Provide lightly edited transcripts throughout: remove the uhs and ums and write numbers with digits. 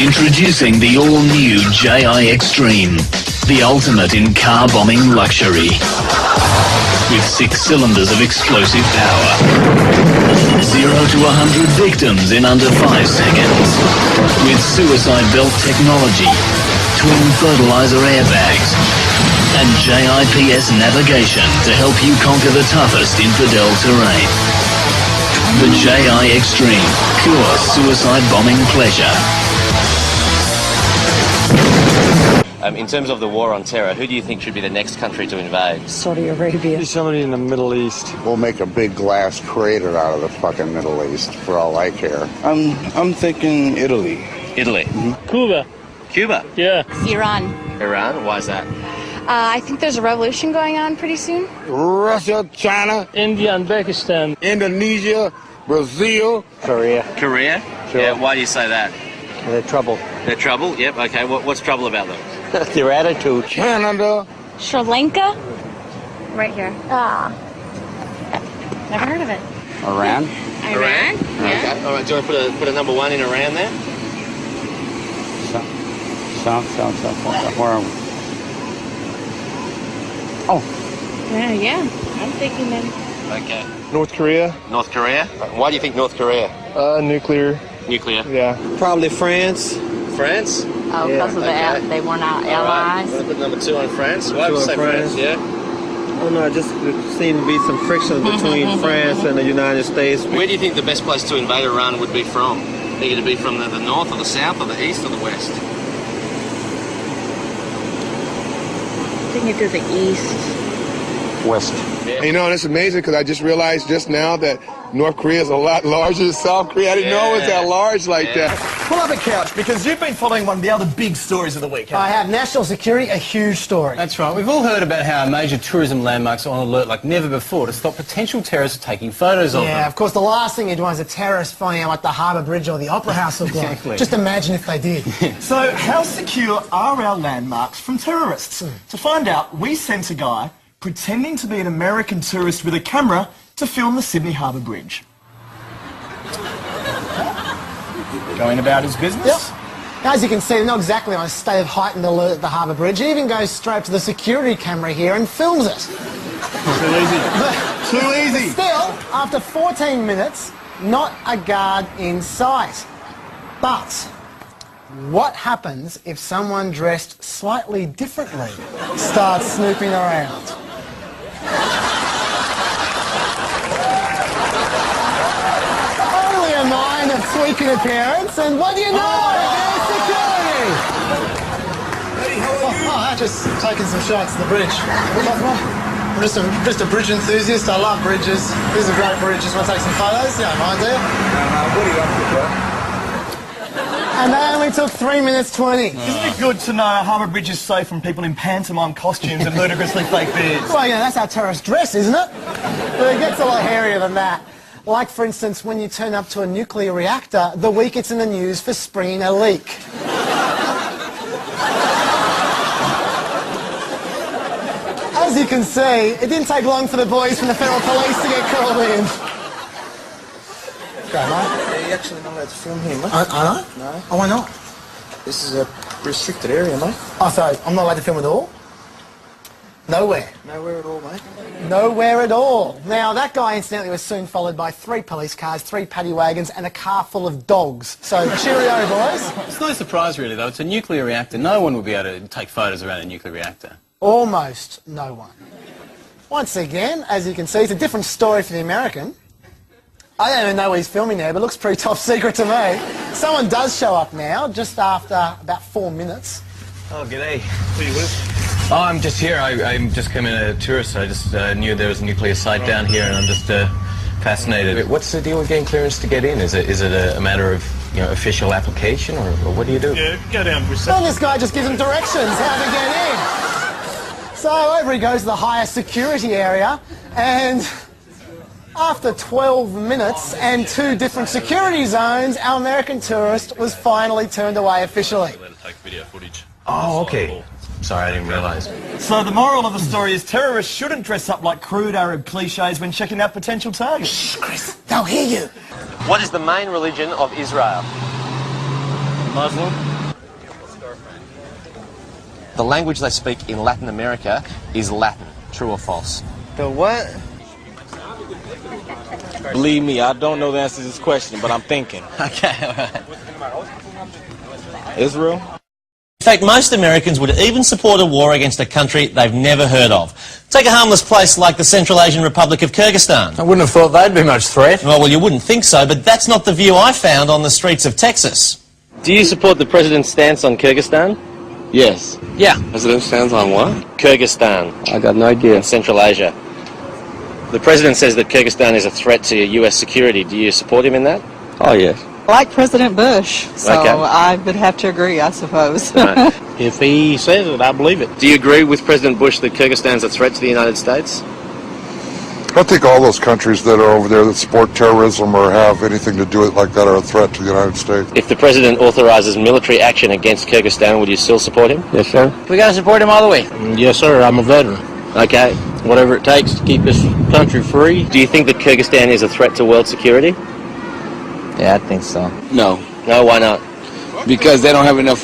Introducing the all-new JI Extreme, the ultimate in car bombing luxury. With 6 cylinders of explosive power. 0 to 100 victims in under 5 seconds. With suicide belt technology, twin fertilizer airbags, and JIPS navigation to help you conquer the toughest infidel terrain. The JI Extreme, pure suicide bombing pleasure. In terms of the war on terror, who do you think should be the next country to invade? Saudi Arabia. Somebody in the Middle East. We'll make a big glass crater out of the fucking Middle East, for all I care. I'm thinking Italy. Italy. Cuba. Cuba? Yeah. Iran. Iran? Why is that? I think there's a revolution going on pretty soon. Russia, China, India and Pakistan. Indonesia, Brazil. Korea. Korea? Sure. Yeah, why do you say that? They're trouble. They're trouble? Yep, okay. What's trouble about them? Their attitude. Canada. Sri Lanka? Right here. Never heard of it. Iran? Iran? Yeah. Okay. All right, do you want to put a number 1 in Iran there? South. Where are we? Oh. Yeah. I'm thinking then. Okay. North Korea. North Korea? Why do you think North Korea? Nuclear. Nuclear? Yeah. Probably France. France? Oh, because of they weren't our allies. All right. Put number 2 on France. Why would you say France? Yeah? I don't know, just seemed to be some friction between France and the United States. Where do you think the best place to invade Iran would be from? Think it'd be from the north or the south or the east or the west? I think to the east. West. Yeah. You know, and it's amazing because I just realized just now that North Korea is a lot larger than South Korea. I didn't know it was that large like that. Pull up a couch, because you've been following one of the other big stories of the week. I have national security, a huge story. That's right. We've all heard about how major tourism landmarks are on alert like never before to stop potential terrorists taking photos of them. Yeah, of course, the last thing you'd want is a terrorist finding out what the Harbour Bridge or the Opera House look like. Exactly. Just imagine if they did. So, how secure are our landmarks from terrorists? To find out, we sent a guy pretending to be an American tourist with a camera to film the Sydney Harbour Bridge. Going about his business? Yep. As you can see, they're not exactly on a state of heightened alert at the Harbour Bridge. He even goes straight to the security camera here and films it. Too easy. Too easy. Still, after 14 minutes, not a guard in sight. But what happens if someone dressed slightly differently starts snooping around? Only a minor tweak in appearance, and what do you know? There's security! I'm just taking some shots of the bridge. I'm just a bridge enthusiast. I love bridges. These are great bridges. Want to take some photos? Yeah, mind, do you? What are you up to, bro? And they only took 3 minutes 20. Isn't it good to know Harbour Bridge is safe from people in pantomime costumes and ludicrously fake beards? Well, yeah, that's how terrorists dress, isn't it? But it gets a lot hairier than that. Like, for instance, when you turn up to a nuclear reactor the week it's in the news for springing a leak. As you can see, it didn't take long for the boys from the Federal Police to get called in. Great, mate. You're actually not allowed to film here, mate. I know? No. Oh, why not? This is a restricted area, mate. Oh, so I'm not allowed to film at all? Nowhere. Nowhere at all, mate. Nowhere at all. Now, that guy, incidentally, was soon followed by 3 police cars, 3 paddy wagons, and a car full of dogs. So, cheerio, boys. It's no surprise, really, though. It's a nuclear reactor. No one will be able to take photos around a nuclear reactor. Almost no one. Once again, as you can see, it's a different story for the American. I don't even know where he's filming there, but it looks pretty top secret to me. Someone does show up now, just after about 4 minutes. Oh, g'day. Who are you with? Oh, I'm just here. I'm just come in a tourist. I just knew there was a nuclear site down here, and I'm just fascinated. What's the deal with getting clearance to get in? Is it a matter of, you know, official application, or what do you do? Yeah, go down to reception. Well, this guy just gives him directions how to get in. So over he goes to the higher security area, and after 12 minutes and 2 different security zones, our American tourist was finally turned away officially. Let it take video footage. Oh, okay. Sorry, I didn't realise. So the moral of the story is terrorists shouldn't dress up like crude Arab cliches when checking out potential targets. Shh, Chris, they'll hear you. What is the main religion of Israel? Muslim. The language they speak in Latin America is Latin. True or false? The what? Believe me, I don't know the answer to this question, but I'm thinking. Okay, all right. Israel? In fact, most Americans would even support a war against a country they've never heard of. Take a harmless place like the Central Asian Republic of Kyrgyzstan. I wouldn't have thought they'd be much threat. Well, you wouldn't think so, but that's not the view I found on the streets of Texas. Do you support the president's stance on Kyrgyzstan? Yes. Yeah. President stands on what? Kyrgyzstan. I got no idea. In Central Asia. The president says that Kyrgyzstan is a threat to US security. Do you support him in that? Oh, yes. I like President Bush, so Okay. I would have to agree, I suppose. Right. If he says it, I believe it. Do you agree with President Bush that Kyrgyzstan is a threat to the United States? I think all those countries that are over there that support terrorism or have anything to do with it like that are a threat to the United States. If the president authorizes military action against Kyrgyzstan, would you still support him? Yes, sir. We got to support him all the way. Yes, sir. I'm a veteran. Okay. Whatever it takes to keep this country free. Do you think that Kyrgyzstan is a threat to world security? Yeah, I think so. No, No, why not? because they don't have enough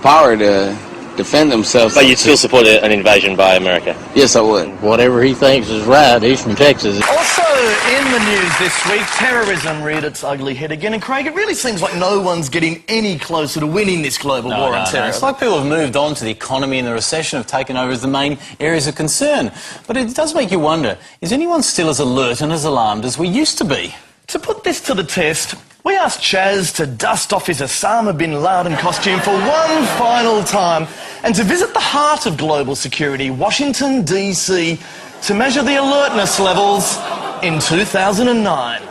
power to defend themselves. But you'd still support an invasion by America? Yes, I would. Whatever he thinks is right. He's from Texas. Also in the news this week, terrorism reared its ugly head again. And Craig, it really seems like no one's getting any closer to winning this global war on terror. It's like people have moved on to the economy and the recession have taken over as the main areas of concern. But it does make you wonder, is anyone still as alert and as alarmed as we used to be? To put this to the test, we asked Chaz to dust off his Osama bin Laden costume for one final time and to visit the heart of global security, Washington, D.C., to measure the alertness levels in 2009. Folks,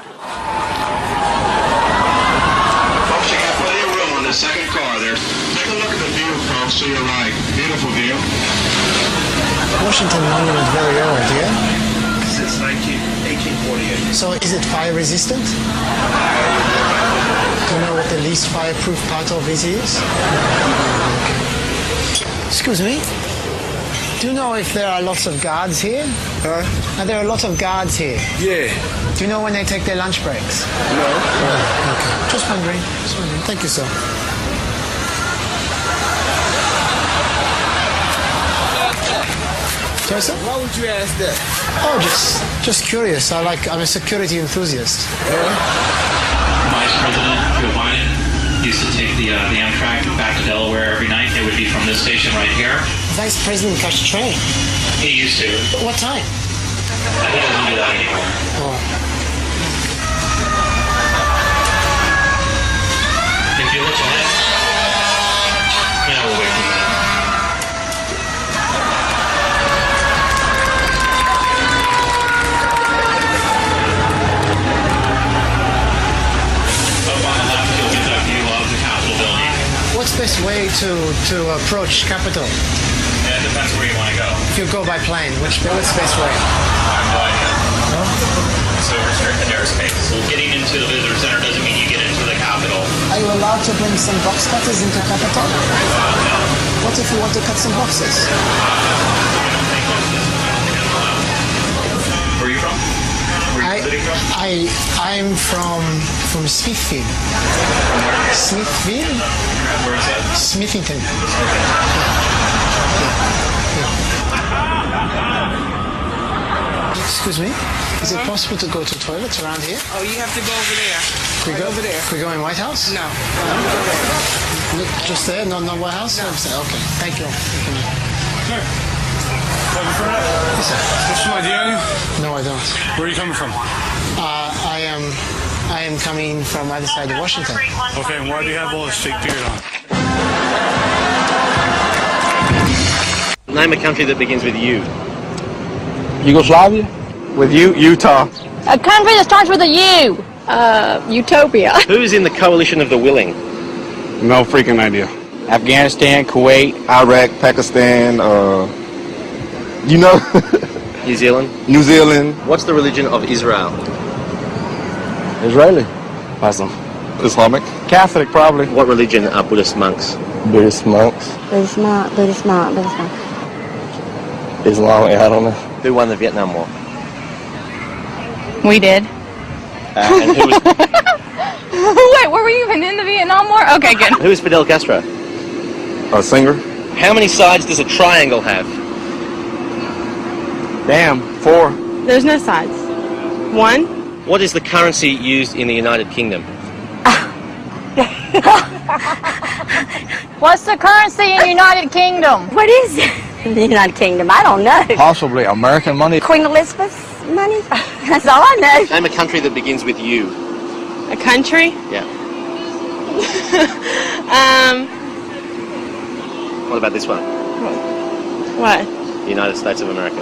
you got plenty of room on the second car there. Take a look at the view, folks, to your right. Beautiful view. Washington Monument very old, yeah? Since 1848. So is it fire resistant? Do you know what the least fireproof part of it is? Excuse me? Do you know if there are lots of guards here? Are there a lot of guards here? Yeah. Do you know when they take their lunch breaks? No. Okay. Just wondering. Thank you, sir. Sorry, sir? Why would you ask that? Oh, just curious. I'm a security enthusiast. Vice President Joe Biden used to take the Amtrak back to Delaware every night. It would be from this station right here. Vice President catch a train. He used to. What time? He doesn't do that anymore. Oh. If you look ahead, we'll wait for that. What's the best way to approach Capitol? Yeah, it depends where you want to go. If you go by plane, what's the best way? I have no idea. So restricted airspace. So getting into the visitor center doesn't mean you get into the Capitol. Are you allowed to bring some box cutters into Capitol? No. What if you want to cut some boxes? Where are you from? Where are you sitting from? I'm from Smithfield. Smithfield? Where is that? Smithington. Excuse me? Is it possible to go to toilets around here? Oh, you have to go over there. Can we go over there? Can we go in White House? No. Look, just there? No, White House? No. Okay, thank you. Yes, sir. What's some idea on you? No, I don't. Where are you coming from? I am coming from either side of Washington. Okay, and why do you have all this fake beard on? Name a country that begins with U. Yugoslavia? With you, Utah. A country that starts with a U. Utopia. Who's in the coalition of the willing? No freaking idea. Afghanistan, Kuwait, Iraq, Pakistan, New Zealand. New Zealand. What's the religion of Israel? Israeli. Awesome. Islamic. Catholic, probably. What religion are Buddhist monks? Buddhist monks. Buddhist monk. Islamic, I don't know. Who won the Vietnam War? We did. And who was... Wait, were we even in the Vietnam War? Okay, good. Who is Fidel Castro? A singer. How many sides does a triangle have? Damn, 4. There's no sides. 1. What is the currency used in the United Kingdom? What's the currency in the United Kingdom? What is it? The United Kingdom, I don't know. Possibly American money. Queen Elizabeth's money? That's all I know. Name a country that begins with U. A country? Yeah. What about this one? What? The United States of America.